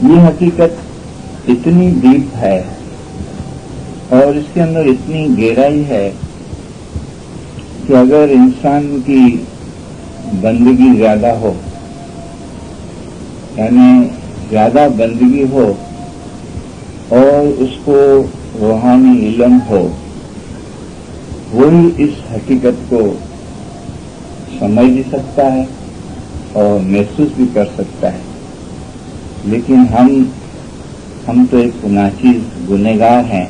یہ حقیقت اتنی ڈیپ ہے اور اس کے اندر اتنی گہرائی ہے کہ اگر انسان کی بندگی زیادہ ہو، یعنی زیادہ بندگی ہو اور اس کو روحانی علم ہو، وہی اس حقیقت کو سمجھ بھی سکتا ہے اور محسوس بھی کر سکتا ہے۔ لیکن ہم تو ایک ناچیز گنہگار ہیں۔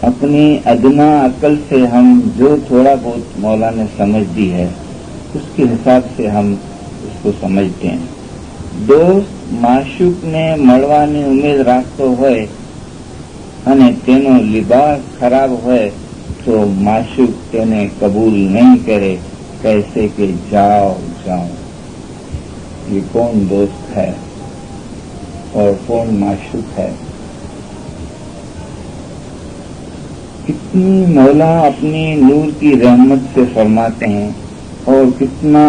اپنی ادنا عقل سے ہم جو تھوڑا بہت مولا نے سمجھ دی ہے اس کے حساب سے ہم اس کو سمجھتے ہیں۔ دوست معشوق نے મળવાની ઉમેદ રાખતો હોય અને તેનો લિબાસ ખરાબ હોય તો معشوق તેને કબૂલ નહીં કરે، کیسے کہ جاؤ جاؤ۔ یہ کون دوست ہے اور کون معشوق ہے؟ کتنی مولا اپنی نور کی رحمت سے فرماتے ہیں اور کتنا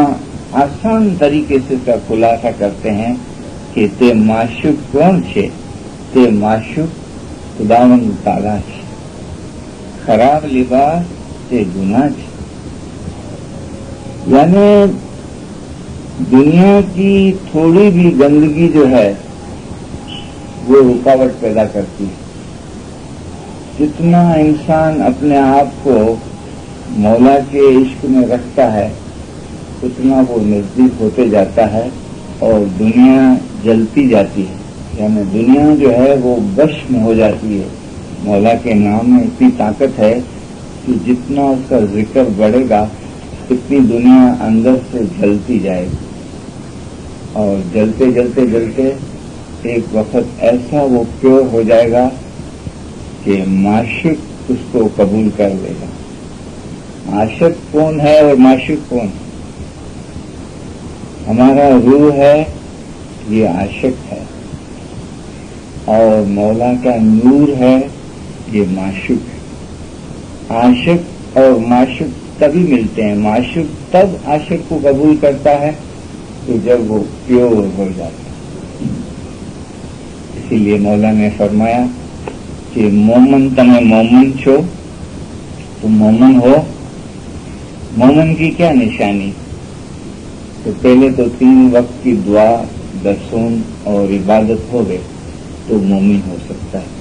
آسان طریقے سے اس کا خلاصہ کرتے ہیں کہ تے معشوق کون چھے؟ تے معشوق خداوند تعالی چھے۔ خراب لباس تے گناہ چھے۔ یعنی دنیا کی تھوڑی بھی گندگی جو ہے وہ رکاوٹ پیدا کرتی ہے۔ جتنا انسان اپنے آپ کو مولا کے عشق میں رکھتا ہے اتنا وہ نزدیک ہوتے جاتا ہے اور دنیا جلتی جاتی ہے، یعنی دنیا جو ہے وہ بش میں ہو جاتی ہے۔ مولا کے نام میں اتنی طاقت ہے کہ جتنا اس کا ذکر بڑھے گا اتنی دنیا اندر سے جلتی جائے گی اور جلتے جلتے جلتے ایک وقت ایسا وہ پیور ہو جائے گا کہ معشوق اس کو قبول کر لے گا۔ عاشق کون ہے اور معشوق کون ہے؟ ہمارا روح ہے، یہ عاشق ہے، اور مولا کا نور ہے، یہ معشوق ہے۔ عاشق اور معشوق تبھی ملتے ہیں۔ معشوق تب عاشق کو قبول کرتا ہے کہ جب وہ پیور ہو جاتا ہے۔ اسی لیے مولا نے فرمایا کہ مومن تمہیں مومن چھو، تم مومن ہو۔ مومن کی کیا نشانی؟ تو پہلے تو 3 وقت کی دعا، درسون اور عبادت ہو گئے تو مومن ہو سکتا ہے۔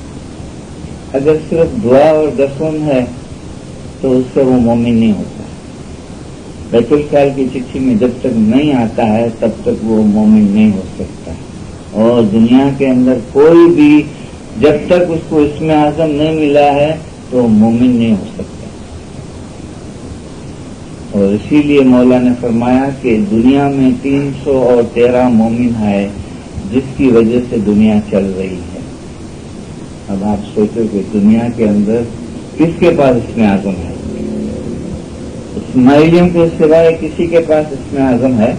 اگر صرف دعا اور درسون ہے تو اس سے وہ مومن نہیں ہوتا۔ بیت الخیال کی چٹھی میں جب تک نہیں آتا ہے تب تک وہ مومن نہیں ہو سکتا، اور دنیا کے اندر کوئی بھی جب تک اس کو اسم اعظم نہیں ملا ہے تو مومن نہیں ہو سکتا۔ اور اسی لیے مولا نے فرمایا کہ دنیا میں 313 مومن ہے جس کی وجہ سے دنیا چل رہی ہے۔ اب آپ سوچو کہ دنیا کے اندر کس کے پاس اسم اعظم ہے؟ اسماعیلیوں کے سوائے کسی کے پاس اسم اعظم ہے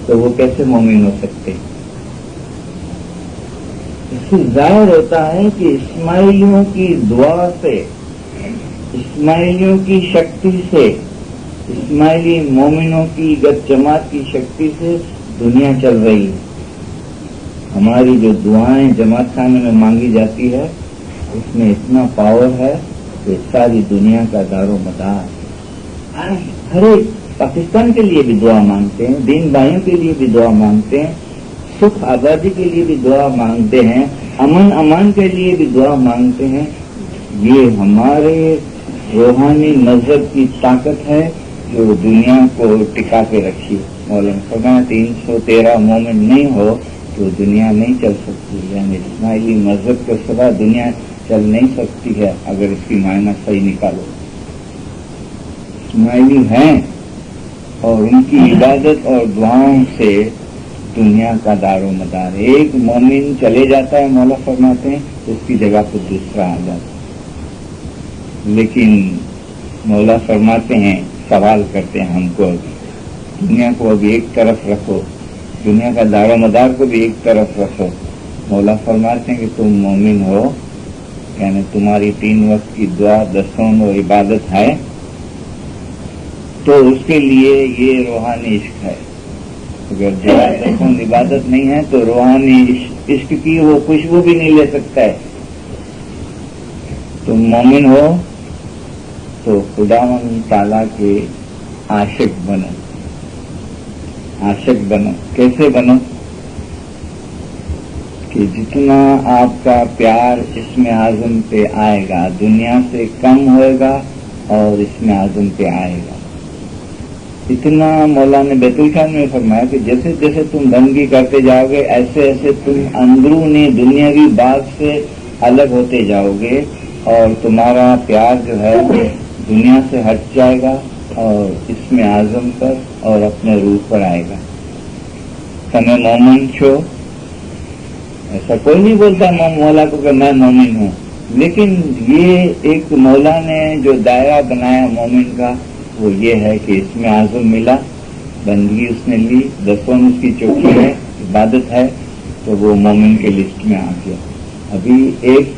تو وہ کیسے مومن ہو سکتے؟ اس سے ظاہر ہوتا ہے کہ اسماعیلیوں کی دعا سے، اسماعیلیوں کی شکتی سے، اسماعیلی مومنوں کی جماعت کی شکتی سے دنیا چل رہی ہے۔ ہماری جو دعائیں جماعت خانے میں مانگی جاتی ہے اس میں اتنا پاور ہے کہ ساری دنیا کا دار و مدار ہے۔ ہر ایک پاکستان کے لیے بھی دعا مانگتے ہیں، دین بھائیوں کے لیے بھی دعا مانگتے ہیں، سکھ آبادی کے لیے بھی دعا مانگتے ہیں، امن امان کے لیے بھی دعا مانگتے ہیں۔ یہ ہمارے روحانی مذہب کی طاقت ہے جو دنیا کو ٹکا کے رکھی۔ مولانا فرمایا 313 مومن نہیں ہو تو دنیا نہیں چل سکتی، یعنی اسماعیلی مذہب کے سوا دنیا چل نہیں سکتی ہے اگر اس کی معنی صحیح نکالو۔ اسماعیلی ہیں اور ان کی عبادت اور دعاؤں سے دنیا کا دار و مدار ہے۔ ایک مومن چلے جاتا ہے مولا فرماتے ہیں تو اس کی جگہ پہ دوسرا آ جاتا ہے۔ لیکن مولا فرماتے ہیں، سوال کرتے ہیں ہم کو، ابھی دنیا کو ابھی ایک طرف رکھو، دنیا کا دار و مدار کو بھی ایک طرف رکھو۔ مولا فرماتے ہیں کہ تم مومن ہو، یعنی تمہاری 3 وقت کی دعا، درسون و عبادت ہے تو اس کے لیے یہ روحانی عشق ہے۔ اگر جسم عبادت نہیں ہے تو روحانی عشق کی وہ خوشبو بھی نہیں لے سکتا ہے. تم مومن ہو تو خداوند تعالیٰ کے عاشق بنو. عاشق بنو کیسے بنو کہ جتنا آپ کا پیار اسم اعظم پہ آئے گا دنیا سے کم ہوئے گا اور اسم اعظم پہ آئے گا. اتنا مولانا بیت الخان میں فرمایا کہ جیسے جیسے تم بندگی کرتے جاؤ گے ایسے ایسے تم اندرونی دنیاوی بات سے الگ ہوتے جاؤ گے اور تمہارا پیار جو ہے دنیا سے ہٹ جائے گا اور اسم اعظم پر اور اپنے روح پر آئے گا. تمہیں مومن چھو ایسا کوئی نہیں بولتا مولا کو کہ میں مومن ہوں، لیکن یہ ایک مولا نے جو دائرہ بنایا مومن کا وہ یہ ہے کہ اس میں اعظم ملا، بندگی اس نے لی، 10 اس کی چوکی ہے، عبادت ہے، تو وہ مومن کے لسٹ میں آ گیا. ابھی ایک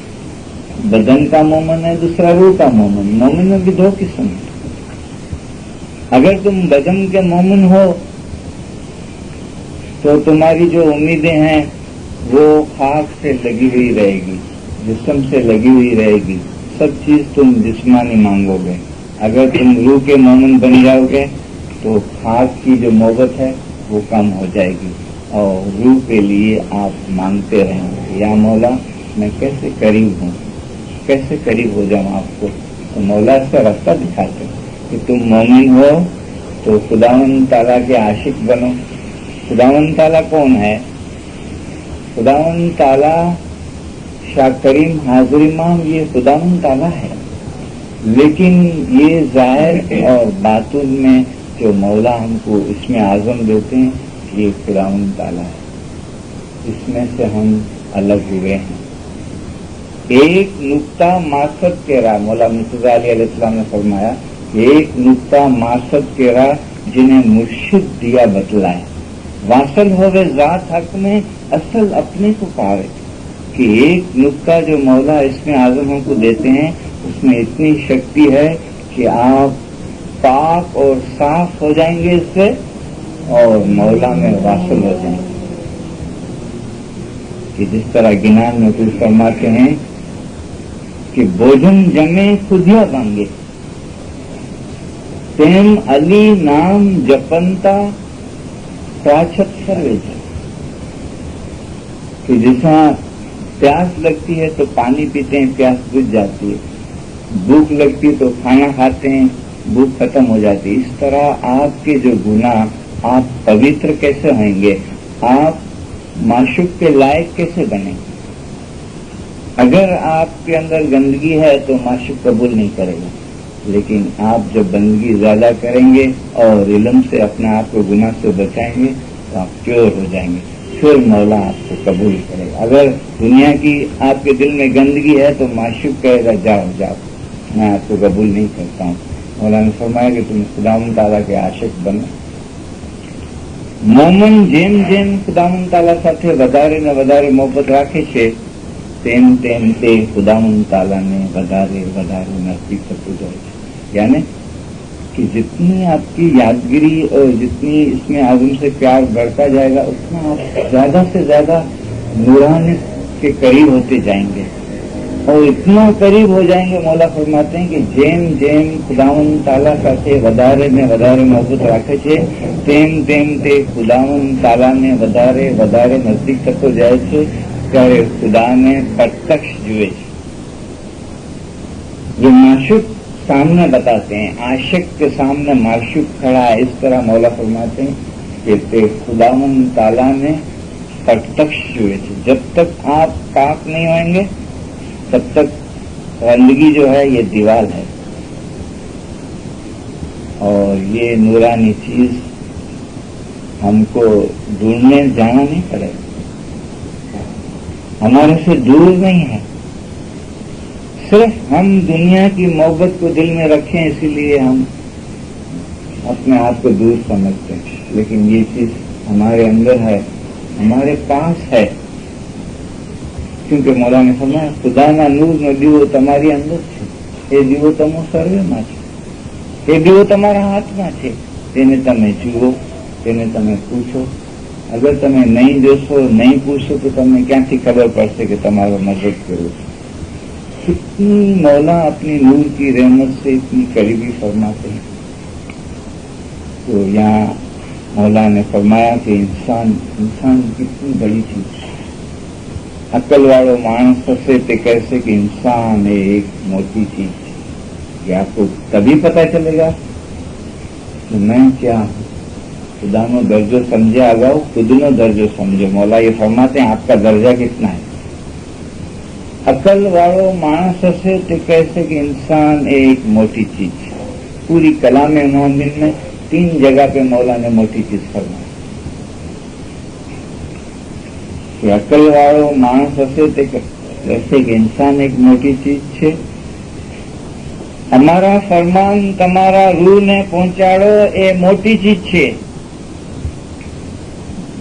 بدن کا مومن ہے، دوسرا روح کا مومن. مومن میں بھی 2 قسم ہیں. اگر تم بدن کے مومن ہو تو تمہاری جو امیدیں ہیں وہ خاک سے لگی ہوئی رہے گی، جسم سے لگی ہوئی رہے گی، سب چیز تم جسمانی مانگو گے. اگر تم روح کے مومن بن جاؤ گے تو خاک کی جو محبت ہے وہ کم ہو جائے گی اور روح کے لیے آپ مانگتے رہیں گے یا مولا میں کیسے قریب ہوں، کیسے قریب ہو جاؤں آپ کو. تو مولا اس کا راستہ دکھاتے کہ تم مومن ہو تو خداوند تعالیٰ کے عاشق بنو. خداوند تعالیٰ کون ہے؟ خداوند تعالیٰ شاہ کریم حاضر امام یہ خداوند تعالیٰ ہے، لیکن یہ ظاہر اور باطن میں جو مولا ہم کو اس میں اعظم دیتے ہیں یہ خداوند تعالیٰ ہے. اس میں سے ہم الگ ہوئے ہیں. ایک نقطہ مقصد کے راہ مولا مرتضیٰ علیہ السلام نے فرمایا ایک نقطہ مقصد کے راہ جنہیں مرشد دیا بتلائے واصل ہوئے ذات حق میں اصل اپنے کو پاوے. کہ ایک نقطہ جو مولا اس میں اعظم ہم کو دیتے ہیں اس میں اتنی شکتی ہے کہ آپ پاک اور صاف ہو جائیں گے اس سے اور مولا میں واصل ہو جائیں گے. کہ جس طرح گنان میں کچھ فرماتے ہیں کہ بوجن جمے خودیا مانگے تیم علی نام جپنتا پراچت سروے. کہ جیسا پیاس لگتی ہے تو پانی پیتے ہیں پیاس بجھ جاتی ہے، بھوک لگتی ہے تو کھانا کھاتے ہیں بھوک ختم ہو جاتی ہے. اس طرح آپ کے جو گناہ آپ پوتر کیسے ہوئیں گے، آپ معشوق کے لائق کیسے بنیں گے؟ اگر آپ کے اندر گندگی ہے تو معشوق قبول نہیں کرے گا، لیکن آپ جب بندگی زیادہ کریں گے اور علم سے اپنے آپ کو گناہ سے بچائیں گے تو آپ پیور ہو جائیں گے، پھر مولا آپ کو قبول کرے گا. اگر دنیا کی آپ کے دل میں گندگی ہے تو معشوق کہے گا جاؤ جاؤ میں آپ کو قبول نہیں کرتا ہوں. مولا نے فرمایا کہ تم خداوند تعالیٰ کے عاشق بنو. مومن જેમ જેમ ખુદાવંદ તાલા સાથે વધારે ને વધારે મોહબ્બત રાખે છે તેમ તેમ તે ખુદાવંદ તાલાને વધારે વધારે નજદીક થતું જાય છે. یعنی کہ جتنی آپ کی یادگیری اور جتنی اس میں اعظم سے پیار بڑھتا جائے گا اتنا آپ زیادہ سے زیادہ نورانیت کے قریب ہوتے جائیں گے اور اتنا قریب ہو جائیں گے. مولا فرماتے ہیں کہ જેમ જેમ ખુદાવંદ તાલા સાથે વધારે ને વધારે મોહબ્બત રાખે છે તેમ તેમ તે ખુદાવંદ તાલાને વધારે વધારે નજદીક થતો જાય છે ત્યારે ખુદાને પ્રત્યક્ષ જુએ છે. جو معشوق سامنے بتاتے ہیں عاشق کے سامنے معشوق کھڑا ہے، اس طرح مولا فرماتے ہیں کہ خداوند تعالیٰ نے پرتکش جوئے تھے. جب تک آپ پاک نہیں ہوئیں گے تب تک گندگی جو ہے یہ دیوال ہے اور یہ نورانی چیز ہم کو ڈھونڈنے جانا نہیں پڑے گا، ہمارے سے دور نہیں ہے. صرف ہم دنیا کی محبت کو دل میں رکھیں اسی لیے ہم اپنے آپ کو دور سمجھتے ہیں، لیکن یہ چیز ہمارے اندر ہے، ہمارے پاس ہے. کیونکہ مولا نے فرمایا ખુદાના નૂરનો દીવો તમારી અંદર છે, એ દીવો તમો સર્વેમાં છે, એ દીવો તમારા હાથમાં છે, તેને તમે જુઓ, તેને તમે પૂછો અગર તમે નહીં જોશો, નહીં પૂછો તો તમને ક્યાંથી ખબર પડશે કે તમારો મદદ કરો. کتنی مولا اپنی نور کی رحمت سے اتنی قریبی فرماتے ہیں. تو یہاں مولا نے فرمایا کہ انسان کتنی بڑی چیز ہے. عقل واળો માણસ હશે તે કહેશે કે ઇન્સાન એ એક મોટી ચીજ છે. یہ آپ کو تبھی پتا چلے گا کہ میں کیا ہوں. خدا نو درجو سمجھے آگاؤ خود نو درجو سمجھو. مولا یہ فرماتے ہیں آپ کا درجہ کتنا ہے. عقل واળો માણસ હશે તે કહેશે کہ انسان ایک موٹی چیز ہے. پوری کلام مومن میں 3 جگہ پہ مولا نے موٹی چیز فرمائی کہ عقل વાળો માણસ હશે તે કહેશે કે انسان ایک موٹی چیز છે. અમારા ફરમાન તમારા રૂહને પહોંચાડો એ મોટી ચીજ છે.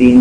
3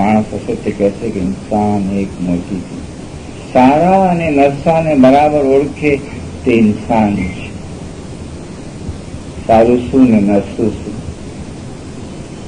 માણસ હશે તે કહેશે કે ઇન્સાન એક મોટી ચીજ. સારા અને નરસાને બરાબર ઓળખે તે ઇન્સાન છે. સારું શું ને નરસું શું.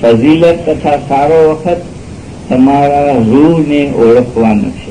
ફઝીલત તથા સારો વખત તમારા રૂહને ઓળખવાનો છે.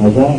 1000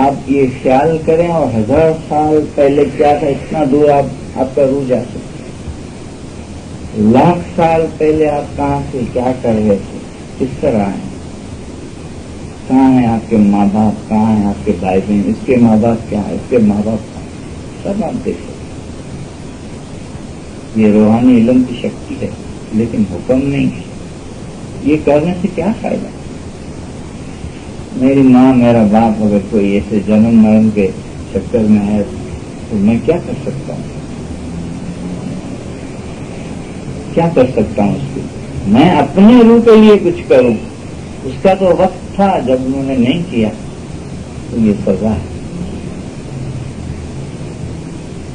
آپ یہ خیال کریں اور 1000 سال پہلے کیا تھا اتنا دور آپ کا روح جا سکتا ہے. 1,00,000 سال پہلے آپ کہاں سے کیا کر رہے تھے, کس طرح ہیں, کہاں ہیں آپ کے ماں باپ, کہاں ہیں آپ کے بھائی بہن, اس کے ماں باپ کیا ہے, اس کے ماں باپ کہاں ہیں, سب آپ دیکھ سکتے. یہ روحانی علم کی شکتی ہے, لیکن حکم نہیں ہے. یہ کرنے سے کیا فائدہ؟ میری ماں میرا باپ اگر کوئی ایسے جنم مرن کے چکر میں ہے تو میں کیا کر سکتا ہوں, کیا کر سکتا ہوں اس کے؟ میں اپنے روح کے لیے کچھ کروں. اس کا تو وقت تھا جب انہوں نے نہیں کیا, تو یہ سزا ہے.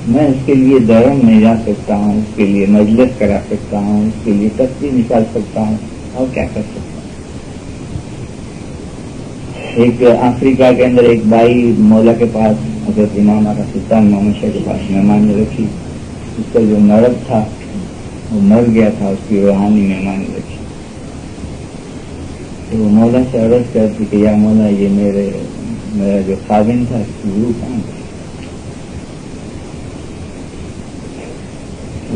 میں اس کے لیے دھرم میں جا سکتا ہوں, اس کے لیے مجلس کرا سکتا ہوں, اس کے لیے تصویر نکال سکتا ہوں, اور کیا کر سکتا ہوں. ایک افریقہ کے اندر ایک بائی مولا کے پاس حضرت امام آقا سلطان محمد شاہ کے پاس مہمان رکھی. اس کا جو مرد تھا وہ مر گیا تھا, اس کی روحانی مہمان رکھی. تو وہ مولا سے عرض کرتی کہ یا مولا یہ میرا جو خاوند تھا اس کی روح کہاں گئی.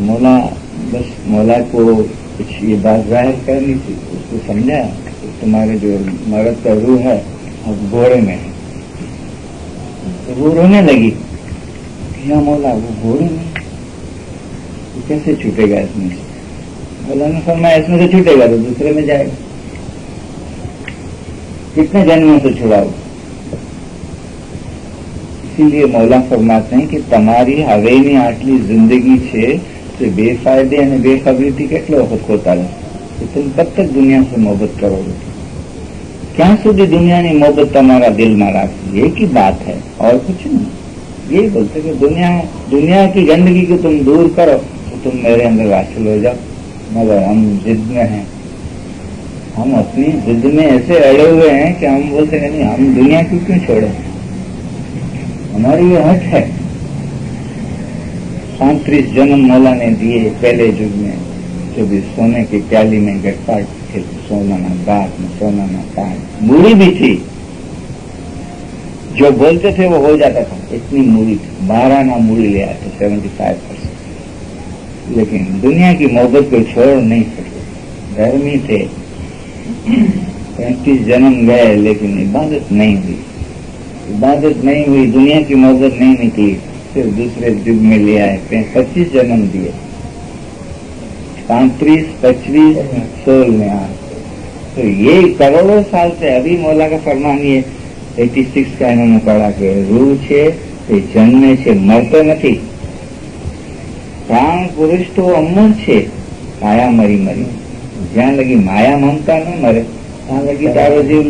مولا بس مولا کو کچھ یہ بات ظاہر کرنی تھی. اس کو سمجھایا کہ تمہارے جو مرد کا روح ہے اب گھوڑے میں ہے. تو وہ رونے لگی کہ یا مولا وہ گھوڑے میں تو کیسے چھوٹے گا اس میں سے. مولا نے فرمایا اس میں سے چھوٹے گا تو دوسرے میں جائے گا, کتنے جنموں سے چھڑاؤ. اسی لیے مولا فرماتے ہیں کہ تمہاری ہوینی آٹلی زندگی چھے سے بے فائدے یعنی بے خبری تھی کتلو وقت ہوتا ہے. تو تم کب تک دنیا سے محبت کرو گے, کیا سودی دنیا نے محبت تمہارا دل میں رکھ. یہ کی بات ہے اور کچھ نہیں. یہی بولتے کہ دنیا کی گندگی کو تم دور کرو تو تم میرے اندر داخل ہو جاؤ. مگر ہم ضد میں ہیں, ہم اپنی ضد میں ایسے اڑے ہوئے ہیں کہ ہم بولتے ہیں نہیں ہم دنیا کی کیوں چھوڑیں, ہماری یہ ہٹ ہے. 35 جنم مولا نے دیے پہلے یگ میں, جو بھی سونے کی پیالی میں گٹپاٹ تھے, سونا نہ بات نہ سونا نہ پان. موڑی بھی تھی, جو بولتے تھے وہ ہو جاتا تھا, اتنی موڑی تھی. 12 نہ موڑی لے آتے 75%. لیکن دنیا کی محبت کو چھوڑ نہیں سکتے. دھرمی تھے, 35 جنم گئے لیکن عبادت نہیں ہوئی. عبادت نہیں ہوئی, دنیا کی محبت نہیں نکلی, پھر دوسرے یگ میں لے آئے. 25 جنم دیے, 35 25 16 میں آئے. تو یہ کروڑوں سال سے ابھی مولا کا فرمان یہ 86 کا انہوں نے پڑھا کہ روح છે તે જન્મે છે મરતો નથી. પ્રાણ પુરુષ તો અમર છે, કાયા મરી મરી. જ્યાં લગી માયા મમતા ન મરે ત્યાં લગી તારો જીવ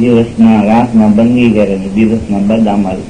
દિવસમાં રાતમાં બંદી કરે, દિવસમાં બદામાલ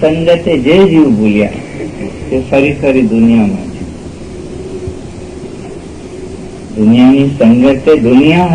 સંગતે જે જીવ ભૂલ્યા તે ફરી ફરી દુનિયામાં છે. દુનિયાની સંગતે દુનિયા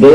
2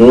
2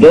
2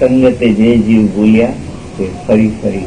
સંગતે જે જીવ ભૂલ્યા તે ફરી ફરી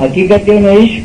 હકીકતનો ઇશ્ક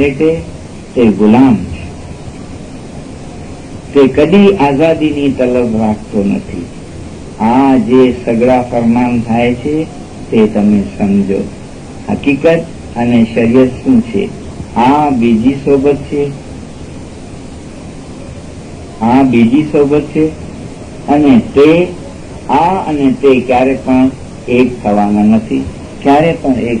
લેટે તે ગુલામ છે। તે કદી આઝાદીની તલબ રાખતો નથી। આ જે સગળા ફરમાન થાય છે તે તમે સમજો। હકીકત અને શરીયત શું છે? આ બીજી સોબત છે, આ બીજી સોબત છે અને તે આ અને તે ક્યારે પણ એક થવાના નથી, ક્યારે પણ એક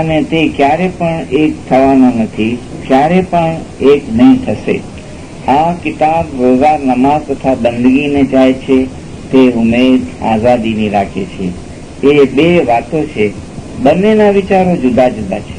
અને તે ક્યારે પણ એક થવાના નથી, ક્યારે પણ એક નહીં થશે। આ કિતાબ રોઝા નમાઝ તથા બંદગીને જાય છે, તે ઉમેદ આઝાદીની રાખે છે। એ બે વાતો છે, બંનેના વિચારો જુદા જુદા છે।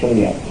છોડી આપે।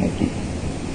નથી।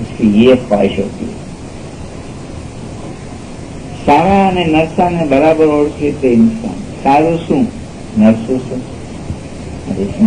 اس کی یہ خواہش ہوتی ہے. સારા અને નરસાને બરાબર ઓળખે તે ઇન્સાન. સારું શું? નરસું શું?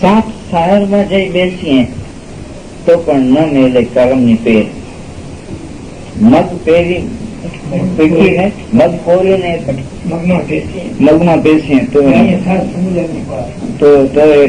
7 શહેરમાં જઈ બેસીએ તો પણ ન મેલે કરમની પેર. મગ પેરી પીકીને મગ કોરીને મગમાં બેસીએ તો એ ન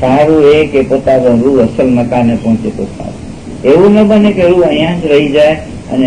સારું એ કે પોતાનો રૂહ અસલ મકાને પહોંચે તો સારું. એવું ન બને કે રૂહ અહીંયા જ રહી જાય અને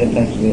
તથા સુએ.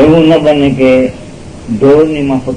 એવું ન બને કે ઢોરની માફક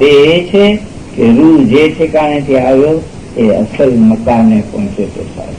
તે એ છે કે રૂહ જે ઠેકાણેથી આવ્યો એ અસલ મકાને પહોંચે તો સારું.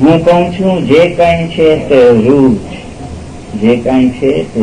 હું કહું છું જે કાંઈ છે તે રૂહ છે, જે કાંઈ છે તે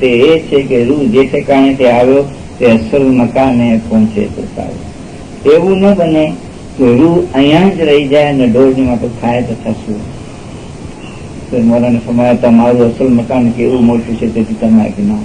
તે એ છે કે રૂહ જે ઠેકાણેથી આવ્યો તે અસલ મકાને પહોંચે તો સારું. એવું ન બને કે રૂહ અહીંયા જ રહી જાય અને ઢોરની માફક ખાય તથા શું. તો મૌલાને ફરમાયા તમારું અસલ મકાન કેવું મોટું છે તેથી તમારે જ્ઞાન,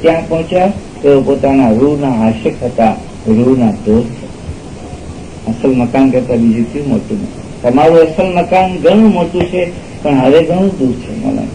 ત્યાં પહોંચ્યા તો પોતાના રૂહના આશિક હતા, રૂહના દોસ્ત. અસલ મકાન કરતા બીજું કેવું મોટું નથી. તમારું અસલ મકાન ઘણું મોટું છે, પણ હવે ઘણું દૂર છે મૌલાના.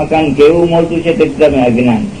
મકાન કેવું મોટું છે તે તમે અજ્ઞાન છે.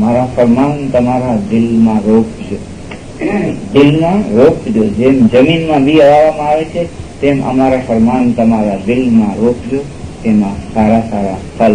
મારા ફરમાન તમારા દિલમાં રોપજો, દિલમાં રોપજો. જેમ જમીનમાં બી હવામાં આવે છે તેમ અમારા ફરમાન તમારા દિલમાં રોપજો, તેમાં સારા સારા ફલ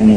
અને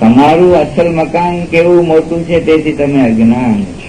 તમારું અસલ મકાન કેવું મોટું છે તેથી તમે અજ્ઞાન છો।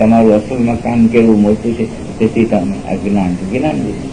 તમારું અસલ મકાન કેવું મોટું છે તેથી તમે અજ્ઞાન છો। જ્ઞાન દીધું,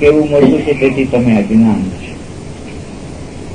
કેવું મોટું છે તેથી તમે અજ્ઞાન છો।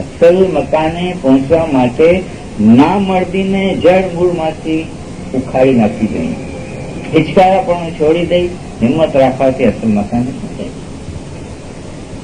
અસલ મકાને પહોંચવા માટે ના મળતીને જળમૂળમાંથી ઉખાડી નાખવી જોઈએ। હિચકારાપણું છોડી દઈ હિંમત રાખવાથી અસલ મકાને પહોંચાય।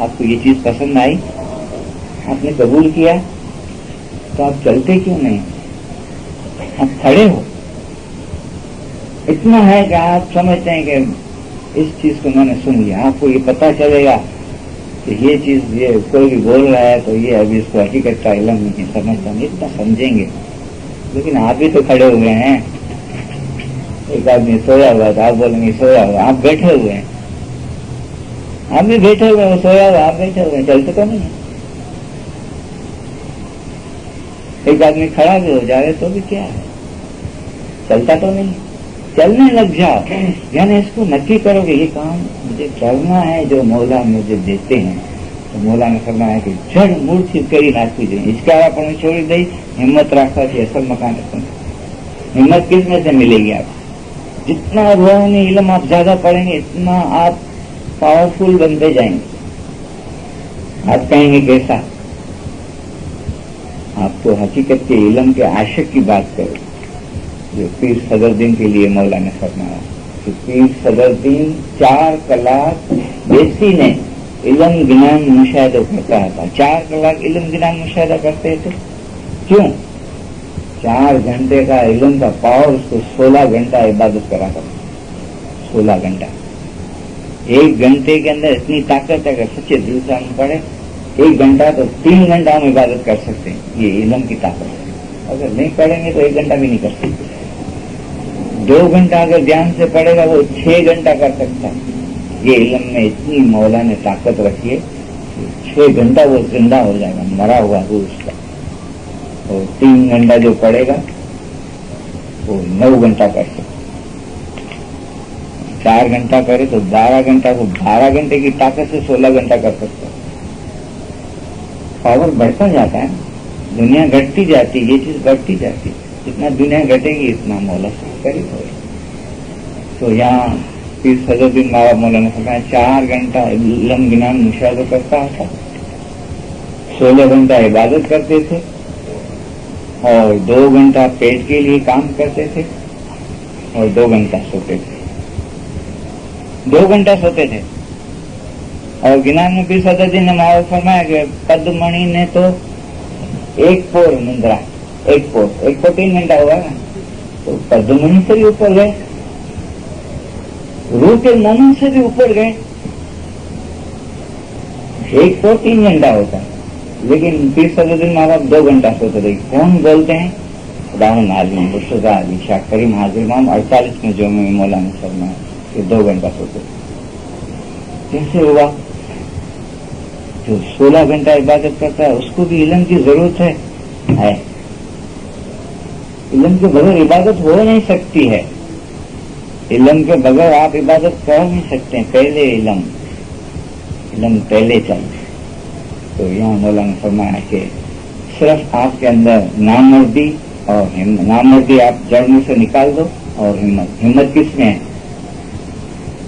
آپ کو یہ چیز پسند آئی, آپ نے قبول کیا, تو آپ چلتے کیوں نہیں؟ آپ کھڑے ہو. اتنا ہے کہ آپ سمجھتے ہیں کہ اس چیز کو میں نے سن لیا. آپ کو یہ پتا چلے گا کہ یہ چیز یہ کوئی بھی بول رہا ہے تو یہ ابھی اس کو حقیقت کا علم نہیں سمجھتا, نہیں اتنا سمجھیں گے. لیکن آپ بھی تو کھڑے ہوئے ہیں. ایک آدمی سویا ہوا تھا, آپ بولیں گے سویا ہوا, آپ بیٹھے ہوئے ہیں. آپ بھی بیٹھے ہوئے ہیں, سویا ہوا آپ بیٹھے ہوئے ہیں, چلتے تو نہیں. ایک آدمی کھڑا بھی ہو جائے تو بھی کیا ہے, چلتا تو نہیں. چلنے لگ جاؤ, یعنی اس کو نکی کرو کہ یہ کام مجھے کرنا ہے جو مولا مجھے دیتے ہیں. تو مولا نے فرمایا کہ جڑ مورتی کری ناچی دیں, اس کا آپ نے چھوڑی دی. ہمت رکھا کہ اصل مکان رکھنا. ہمت کس میں سے ملے گی؟ آپ جتنا روحانی علم آپ زیادہ پڑھیں گے اتنا آپ پاورفل بنتے جائیں گے. آپ کہیں گے کیسا؟ آپ کو حقیقت کے علم کے عاشق کی بات کرو جو پیر صدر دین کے لیے مولا نے فرمایا کہ پیر صدر دین 4 کلاک بیسی نے علم گنان مشاہدہ کرتا تھا. 4 کلاک علم گنان مشاہدہ کرتے تھے. کیوں؟ 4 گھنٹے کا علم کا پاور اس کو 16 گھنٹہ عبادت کرا کرتا. 16 گھنٹہ. 1 گھنٹے کے اندر اتنی طاقت ہے کہ سچے دل سے ہم پڑھے 1 گھنٹہ تو 3 گھنٹہ ہم عبادت کر سکتے ہیں. یہ علم کی طاقت ہے. اگر نہیں پڑھیں گے تو 1 گھنٹہ بھی نہیں کر سکتے. 2 گھنٹہ اگر دھیان سے پڑھے گا وہ 6 گھنٹہ کر سکتا ہے. یہ علم میں اتنی مولا نے طاقت رکھی ہے 6 گھنٹہ وہ زندہ ہو جائے گا, مرا ہوا ہو اس کا. اور 3 گھنٹہ جو پڑھے گا وہ 9 گھنٹہ کر سکتا. 4 گھنٹہ کرے تو 12 گھنٹہ, وہ 12 گھنٹے کی طاقت سے 16 گھنٹہ کر سکتا. پاور بڑھتا جاتا ہے, دنیا گھٹتی جاتی, یہ چیز بڑھتی جاتی. جتنا دنیا گھٹے گی اتنا مولا سے قریب ہوگا. تو یہاں پیر صدر دین بابا مولا نے فرمایا 4 گھنٹہ علم گنان مشاہدہ کرتا تھا, 16 گھنٹہ عبادت کرتے تھے, اور 2 گھنٹہ پیٹ کے لیے کام کرتے تھے, اور 2 گھنٹہ سوتے تھے. 2 گھنٹہ سوتے تھے. اور گنان میں پیر صدر دین نے ماں فرمایا کہ پدمنی نے تو 1 پور مندرا, 1 پور 3 گھنٹہ ہوا نا, تو پدمنی سے بھی اوپر گئے, روح کے مومن سے بھی اوپر گئے. 1 پور 3 گھنٹہ ہوتا ہے, لیکن پیر صدر دین ماں باپ 2 گھنٹہ سوتے تھے. کون بولتے ہیں؟ خداوند عالم مرتضیٰ علی شاہ کریم حاضر امام 48 میں جو میں مولا نے فرمایا کہ 2 گھنٹہ سوتے تھے. کیسے ہوا؟ جو 16 گھنٹہ عبادت کرتا ہے اس کو بھی علم کی ضرورت ہے. علم کے بغیر عبادت ہو نہیں سکتی ہے. علم کے بغیر آپ عبادت کر نہیں سکتے ہیں. پہلے علم پہلے چاہیے. تو یہاں مولانا نے فرمایا کہ صرف آپ کے اندر نامردی اور نامردی آپ جڑ میں سے نکال دو, اور ہمت کس میں ہے؟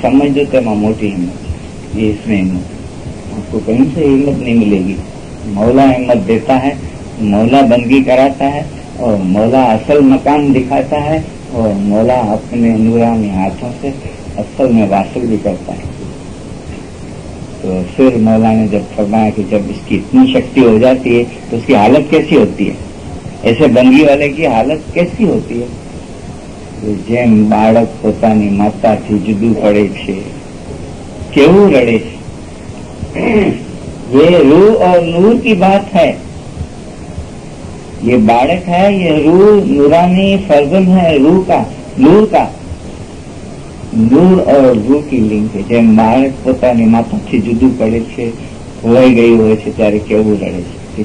સમજજો, તેમાં મોટી હિંમત. یہ اس میں ہمت, آپ کو کہیں سے ہمت نہیں ملے گی. مولا ہمت دیتا ہے, مولا بندگی کراتا ہے, اور مولا اصل مقام دکھاتا ہے, اور مولا اپنے نورانی ہاتھوں سے اصل میں واصل بھی کرتا ہے. تو پھر مولا نے جب فرمایا کہ جب اس کی اتنی شکتی ہو جاتی ہے تو اس کی حالت کیسی ہوتی ہے, ایسے بندگی والے کی حالت کیسی ہوتی ہے؟ જેમ બાળક પોતાની માતાથી જુદું પડે છે કેવું રડે છે. یہ روح اور نور کی بات ہے. یہ બાળક ہے, یہ روح نورانی فرزند ہے, روح کا نور کا نور اور روح کی લિંક છે. જેમ બાળક પોતાની માતાથી જુદું પડે છે, ખોવાઈ ગયું હોય છે ત્યારે કેવું રડે છે.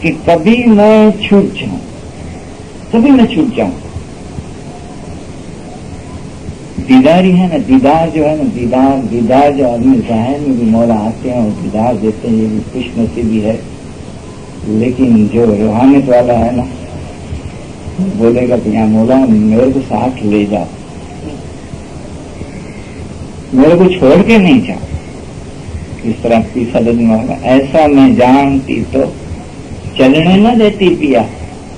کہ کبھی میں چھوٹ جاؤں, کبھی میں چھوٹ جاؤں. دیدار ہی ہے نا, دیدار جو ہے نا, دیدار جو آدمی ظاہر میں بھی مولا آتے ہیں اور دیدار دیتے ہیں, یہ بھی خوش نصیبی ہے. لیکن جو روحانیت والا ہے نا, بولے گا کہ یہاں مولا میرے کو ساتھ لے جاؤ, میرے کو چھوڑ کے نہیں جاؤ. اس طرح کی صدد میں ہوگا, ایسا میں جانتی تو چلنے نہ دیتی پیا,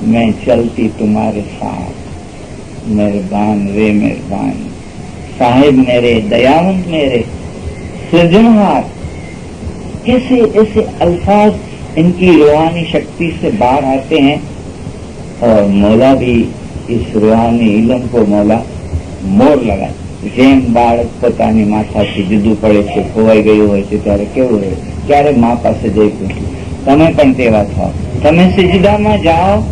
میں چلتی تمہارے ساتھ. مہربان وے مہربان صاحب میرے دیاونت میرے سرجنہار. کیسے ایسے الفاظ ان کی روحانی شکتی سے باہر آتے ہیں. اور مولا بھی اس روحانی علم کو مولا موڑ لگا. જેમ બાળક પોતાની માતાથી જુદું પડે છે, ખોવાઈ ગયું હોય છે, ત્યારે કેવું હોય, ક્યારે મા પાસે જઈ પૂછ્યું. તમે પણ તેવા થાઓ. તમે સિજદામાં જાઓ